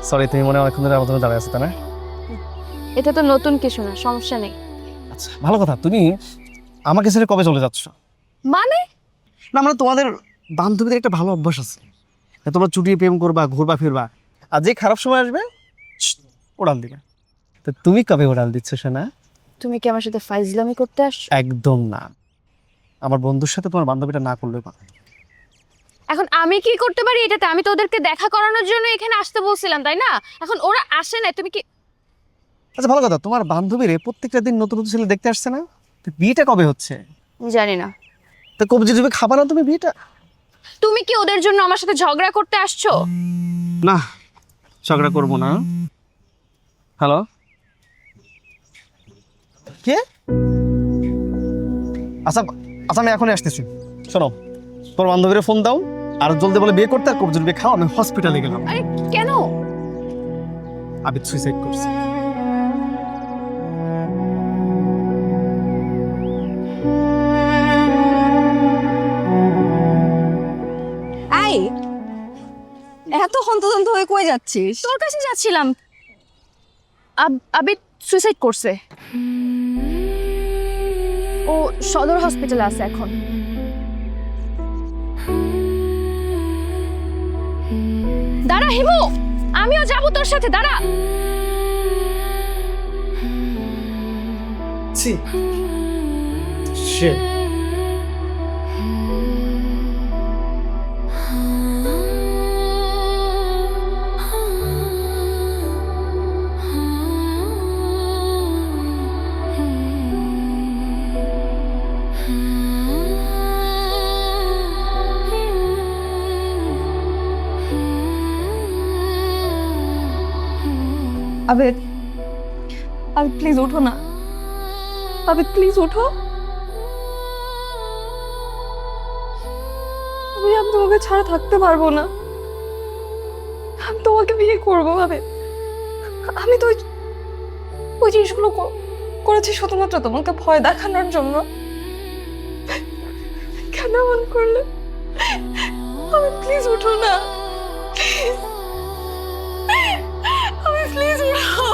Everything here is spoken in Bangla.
সরি, তুমি মনে হয় অনেকক্ষণ ধরে আমার জন্য দাঁড়িয়ে আছো, তাই না? এটা তো নতুন কিছু না, সমস্যা নেই। আচ্ছা, ভালো কথা। তুমি আমাকে ছেড়ে কবে চলে যাচ্ছ? মানে না মানে তোমাদের বান্ধবীদের একটা ভালো অভ্যাস আছে, তোমরা চুটিয়ে প্রেম করবা, ঘুরবা ফিরবা, আর যে খারাপ সময় আসবে ওড়াল দিবে। তো তুমি কবে ওড়াল দিচ্ছ সোনা? তুমি কি আমার সাথে ফাইজলামি করতে আসছো? একদম না। আমার বন্ধুর সাথে তোমার বান্ধবীটা না করলে পারে। এখন আমি কি করতে পারি এটাতে? আমি তো ওদেরকে দেখা করানোর জন্য এখানে আসতে বলছিলাম, তাই না? এখন ওরা আসে না, তুমি কি? আচ্ছা ভালো কথা, তোমার বান্ধবীরে প্রত্যেকটা দিন নতুন নতুন ছেলে দেখতে আসছে না? তো বিয়েটা কবে হচ্ছে? জানি না। তো কবজি জুবে খাবা না তুমি বিয়েটা? তুমি কি ওদের জন্য আমার সাথে ঝগড়া করতে আসছো? না, ঝগড়া করবো না। হ্যালো, কে? আচ্ছা আচ্ছা, আমি এখনই আসতেছি। শোনো, তোর বান্ধবীরে ফোন দাও, আর জলদি বলে বিয়ে করতে, আর কবজি জুবে খাও। আমি হসপিটালে গেলাম। আরে কেন? আবিদ সুইসাইড করছে। এই এত হন্তদন্ত হয়ে কই যাচ্ছিস? তোর কাছে যাচ্ছিলাম। আবিদ সুইসাইড করছে। ও সদর হসপিটালে আছে এখন। দাঁড়া হিমু, আমিও যাবো তোর সাথে, দাঁড়া। ছি, শিট। আবেদ, আবেদ প্লিজ ওঠো না। আবেদ প্লিজ ওঠো। আমি তোমাকে ছাড়া থাকতে পারবো না। আমি তোমাকে বিয়ে করবো আবেদ। আমি তো ওই জিনিসগুলো করেছি শুধুমাত্র তোমাকে ভয় দেখানোর জন্য। কেন এমন করলে? আমি প্লিজ ওঠো না। আমি প্লিজ ওঠো।